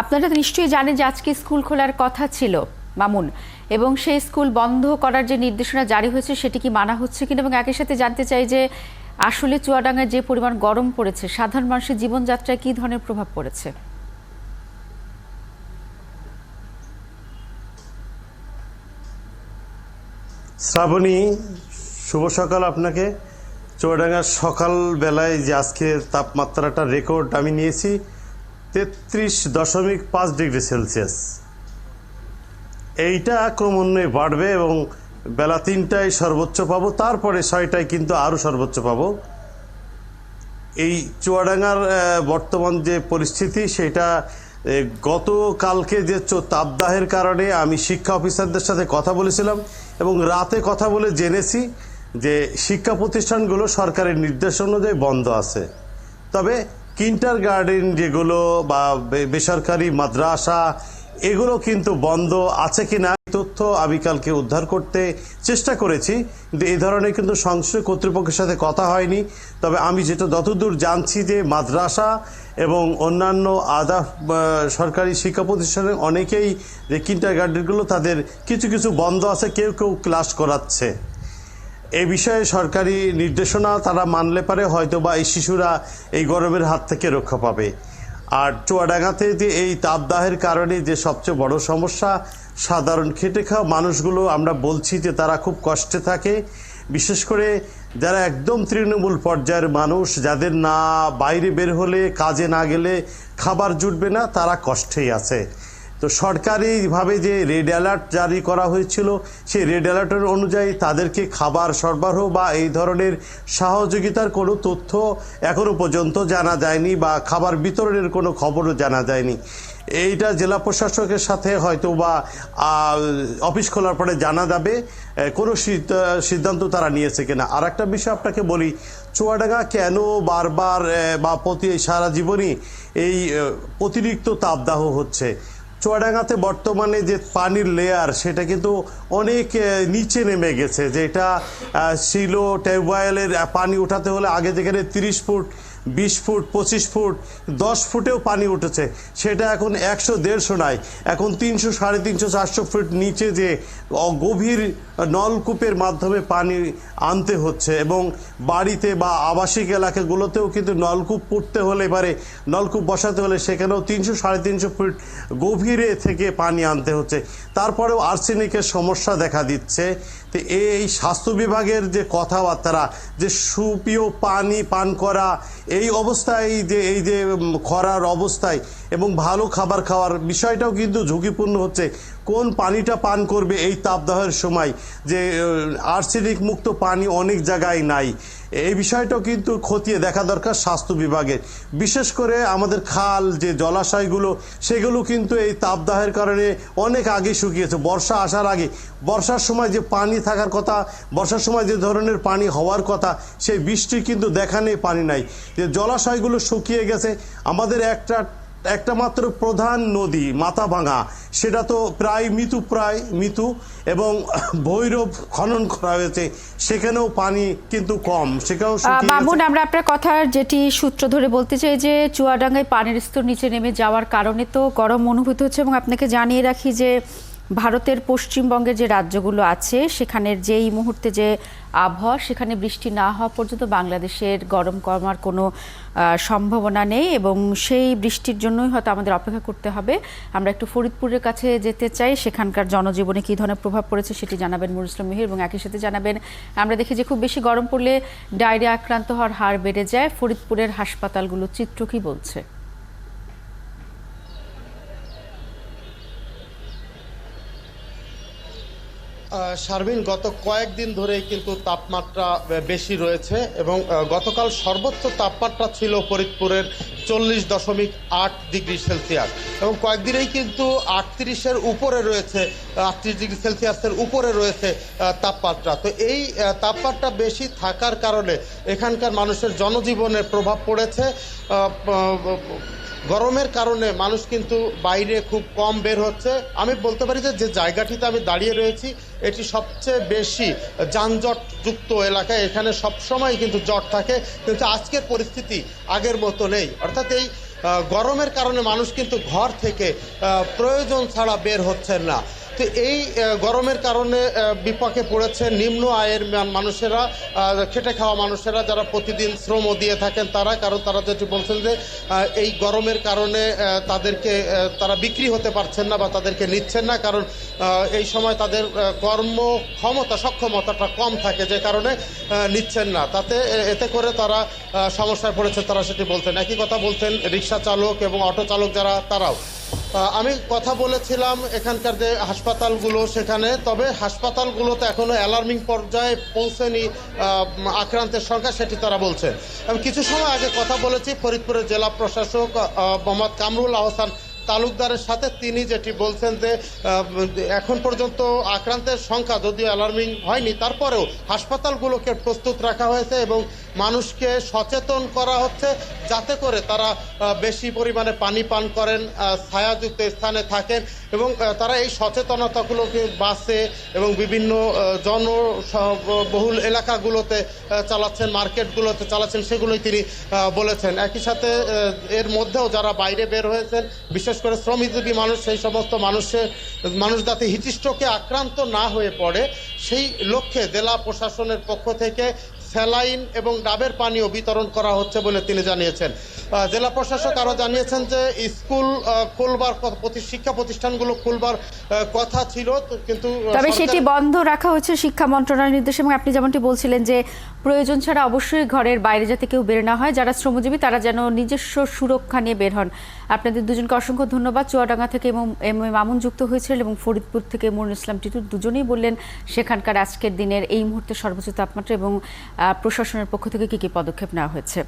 আপনারা নিশ্চয়ই জানেন যে আজকে স্কুল খোলার কথা ছিল মামুন, এবং সেই স্কুল বন্ধ করার যে নির্দেশনা জারি হয়েছে সেটি কি মানা হচ্ছে কিনা, এবং একই সাথে জানতে চাই যে আসলে চুয়াডাঙ্গায় যে পরিমাণ গরম পড়েছে সাধারণ মানুষের জীবনযাত্রায় কি ধরনের প্রভাব পড়েছে। শ্রাবণী, শুভ সকাল আপনাকে। চুয়াডাঙ্গার সকাল বেলায় যে আজকে তাপমাত্রাটা রেকর্ড আমি নিয়েছি 33.5 ডিগ্রি সেলসিয়াস। এইটা ক্রমান্বয়ে বাড়বে এবং বেলা 3টায় সর্বোচ্চ পাবো, তারপরে 6টায় কিন্তু আরও সর্বোচ্চ পাবো। এই চুয়াডাঙ্গার বর্তমান যে পরিস্থিতি সেটা গতকালকে যে তাপদাহের কারণে আমি শিক্ষা অফিসারদের সাথে কথা বলেছিলাম এবং রাতে কথা বলে জেনেছি যে শিক্ষা প্রতিষ্ঠানগুলো সরকারের নির্দেশ অনুযায়ী বন্ধ আছে। তবে কিন্ডার গার্ডেন যেগুলো বা বেসরকারি মাদ্রাসা এগুলো কিন্তু বন্ধ আছে কিনা তথ্য আমি কালকে উদ্ধার করতে চেষ্টা করেছি, কিন্তু এই ধরনের কিন্তু সংশ্লিষ্ট কর্তৃপক্ষের সাথে কথা হয়নি। তবে আমি যেটা যতদূর জানছি যে মাদ্রাসা এবং অন্যান্য আধা সরকারি শিক্ষা প্রতিষ্ঠানের অনেকেই যে কিন্ডার গার্ডেনগুলো তাদের কিছু কিছু বন্ধ আছে, কেউ কেউ ক্লাস করাচ্ছে। এই বিষয়ে সরকারি নির্দেশনা তারা মানলে পারে হয়তো বা এই শিশুরা এই গরমের হাত থেকে রক্ষা পাবে। আর চুয়াডাঙ্গাতে যে এই তাপদাহের কারণে যে সবচেয়ে বড় সমস্যা, সাধারণ খেটে খাওয়া মানুষগুলো আমরা বলছি যে তারা খুব কষ্টে থাকে। বিশেষ করে যারা একদম তৃণমূল পর্যায়ের মানুষ, যাদের না বাইরে বের হলে কাজে না গেলে খাবার জুটবে না, তারা কষ্টেই আছে। তো সরকারিভাবে যে রেড অ্যালার্ট জারি করা হয়েছিল সেই রেড অ্যালার্টের অনুযায়ী তাদেরকে খাবার সরবরাহ বা এই ধরনের সহযোগিতার কোনো তথ্য এখনও পর্যন্ত জানা যায়নি বা খাবার বিতরণের কোনো খবরও জানা যায়নি। এইটা জেলা প্রশাসকের সাথে হয়তো বা অফিস খোলার পরে জানা যাবে কোনো সিদ্ধান্ত তারা নিয়েছে কিনা। আর একটা বিষয় আপনাকে বলি, চুয়াডাঙ্গা কেন বারবার বা সারা জীবনই এই অতিরিক্ত তাপদাহ হচ্ছে। চুয়াডাঙ্গাতে বর্তমানে যে পানির লেয়ার সেটা কিন্তু অনেক নিচে নেমে গেছে, যেটা ছিল টিউবওয়েলের পানি উঠাতে হলে আগে যেখানে 30 ফুট 20 ফুট 25 ফুট 10 ফুটেও পানি উঠেছে, সেটা এখন 100-150 নাই, এখন 300 350 400 ফুট নিচে যে গভীর নলকূপের মাধ্যমে পানি আনতে হচ্ছে। এবং বাড়িতে বা আবাসিক এলাকাগুলোতেও কিন্তু নলকূপ পুঁততে হলে এবারে নলকূপ বসাতে হলে সেখানেও 300 350 ফুট গভীরে থেকে পানি আনতে হচ্ছে। তারপরেও আর্সেনিকের সমস্যা দেখা দিচ্ছে। তো এই স্বাস্থ্য বিভাগের যে কথাবার্তা, যে সুপেয় পানি পান করা এই অবস্থায়, এই যে খরার অবস্থায় এবং ভালো খাবার খাওয়ার বিষয়টাও কিন্তু ঝুঁকিপূর্ণ হচ্ছে। কোন পানিটা পান করবে এই তাপদাহের সময়, যে আর্সেনিক মুক্ত পানি অনেক জায়গায় নাই, এই বিষয়টাও কিন্তু খতিয়ে দেখা দরকার স্বাস্থ্য বিভাগের। বিশেষ করে আমাদের খাল যে জলাশয়গুলো সেগুলো কিন্তু এই তাপদাহের কারণে অনেক আগে শুকিয়েছে। বর্ষা আসার আগে, বর্ষার সময় যে পানি থাকার কথা, বর্ষার সময় যে ধরনের পানি হওয়ার কথা, সেই বৃষ্টি কিন্তু দেখা নেই, পানি নাই, যে জলাশয়গুলো শুকিয়ে গেছে। আমাদের একটা মাত্র প্রধান নদী মাথাভাঙা, সেটা তো প্রায় মৃত্যু এবং ভৈরব খনন করা হয়েছে, সেখানেও পানি কিন্তু কম, সেখানেও মামুন, আমরা আপনার কথার যেটি সূত্র ধরে বলতে চাই যে চুয়াডাঙ্গায় পানির স্তর নিচে নেমে যাওয়ার কারণে তো গরম অনুভূত হচ্ছে, এবং আপনাকে জানিয়ে রাখি যে ভারতের পশ্চিমবঙ্গের যে রাজ্যগুলো আছে সেখানের যেই মুহূর্তে যে আবহাওয়া, সেখানে বৃষ্টি না হওয়া পর্যন্ত বাংলাদেশের গরম কমার কোনো সম্ভাবনা নেই, এবং সেই বৃষ্টির জন্যই হয়তো আমাদের অপেক্ষা করতে হবে। আমরা একটু ফরিদপুরের কাছে যেতে চাই, সেখানকার জনজীবনে কী ধরনের প্রভাব পড়েছে সেটি জানাবেন নুরুল ইসলাম মিহির, এবং একই সাথে জানাবেন আমরা দেখি যে খুব বেশি গরম পড়লে ডায়রিয়া আক্রান্ত হওয়ার হার বেড়ে যায়। ফরিদপুরের হাসপাতালগুলোর চিত্র কী বলছে? শারমিন, গত কয়েকদিন ধরেই কিন্তু তাপমাত্রা বেশি রয়েছে এবং গতকাল সর্বোচ্চ তাপমাত্রা ছিল ফরিদপুরের 40.8 ডিগ্রি সেলসিয়াস, এবং কয়েকদিনেই কিন্তু 38-এর উপরে রয়েছে, 38 ডিগ্রি সেলসিয়াসের উপরে রয়েছে তাপমাত্রা। তো এই তাপমাত্রা বেশি থাকার কারণে এখানকার মানুষের জনজীবনে প্রভাব পড়েছে। গরমের কারণে মানুষ কিন্তু বাইরে খুব কম বের হচ্ছে। আমি বলতে পারি যে জায়গাটিতে আমি দাঁড়িয়ে রয়েছি এটি সবচেয়ে বেশি যানজটযুক্ত এলাকা, এখানে সবসময় কিন্তু জট থাকে, কিন্তু আজকের পরিস্থিতি আগের মতো নেই। অর্থাৎ এই গরমের কারণে মানুষ কিন্তু ঘর থেকে প্রয়োজন ছাড়া বের হচ্ছেন না। তো এই গরমের কারণে বিপাকে পড়েছে নিম্ন আয়ের মানুষেরা, খেটে খাওয়া মানুষেরা, যারা প্রতিদিন শ্রমও দিয়ে থাকেন তারা। কারণ তারা যেটি বলছেন যে এই গরমের কারণে তারা বিক্রি হতে পারছেন না বা তাদেরকে নিচ্ছেন না, কারণ এই সময় তাদের সক্ষমতাটা কম থাকে, যে কারণে নিচ্ছেন না। এতে করে তারা সমস্যায় পড়েছে, তারা সেটি বলতেন। একই কথা বলতেন রিক্সা চালক এবং অটো চালক যারা, তারাও। আমি কথা বলেছিলাম এখানকার যে হাসপাতালগুলো সেখানে, তবে হাসপাতালগুলোতে এখনো অ্যালার্মিং পর্যায়ে পৌঁছেনি আক্রান্তের সংখ্যা, সেটি তারা বলছেন। আমি কিছু সময় আগে কথা বলেছি ফরিদপুরের জেলা প্রশাসক মোহাম্মদ কামরুল আহসান তালুকদারের সাথে। তিনি যেটি বলছেন যে এখন পর্যন্ত আক্রান্তের সংখ্যা যদিও অ্যালার্মিং হয়নি, তারপরেও হাসপাতালগুলোকে প্রস্তুত রাখা হয়েছে এবং মানুষকে সচেতন করা হচ্ছে যাতে করে তারা বেশি পরিমাণে পানি পান করেন, ছায়াযুক্ত স্থানে থাকেন এবং তারা এই সচেতনতাগুলোকে বাসে এবং বিভিন্ন জনবহুল এলাকাগুলোতে চালাচ্ছেন, মার্কেটগুলোতে চালাচ্ছেন, সেগুলোই তিনি বলেছেন। একই সাথে এর মধ্যেও যারা বাইরে বের হয়েছেন, বিশেষ করে শ্রমজীবী মানুষ, সেই সমস্ত মানুষ যাতে হিটস্ট্রোকে আক্রান্ত না হয়ে পড়ে সেই লক্ষ্যে জেলা প্রশাসনের পক্ষ থেকে স্যালাইন এবং ডাবের পানীয় বিতরণ করা হচ্ছে বলে তিনি জানিয়েছেন। জেলা প্রশাসক আরও জানিয়েছেন যে স্কুল খুলবার, শিক্ষা প্রতিষ্ঠানগুলো খুলবার কথা ছিল, কিন্তু তবে সেটি বন্ধ রাখা হয়েছে শিক্ষা মন্ত্রণালয়ের নির্দেশে। এবং আপনি যেমনটি বলছিলেন যে প্রয়োজন ছাড়া অবশ্যই ঘরের বাইরে যাতে কেউ বের না হয়, যারা শ্রমজীবী তারা যেন নিজস্ব সুরক্ষা নিয়ে বের হন। আপনাদের দুজনকে অসংখ্য ধন্যবাদ। চুয়াডাঙ্গা থেকে এম এ মামুন যুক্ত হয়েছিলেন এবং ফরিদপুর থেকে মুনুল ইসলাম টিটু, দুজনেই বললেন সেখানকার আজকের দিনের এই মুহূর্তে সর্বোচ্চ তাপমাত্রা এবং প্রশাসনের পক্ষ থেকে কী কী পদক্ষেপ নেওয়া হয়েছে।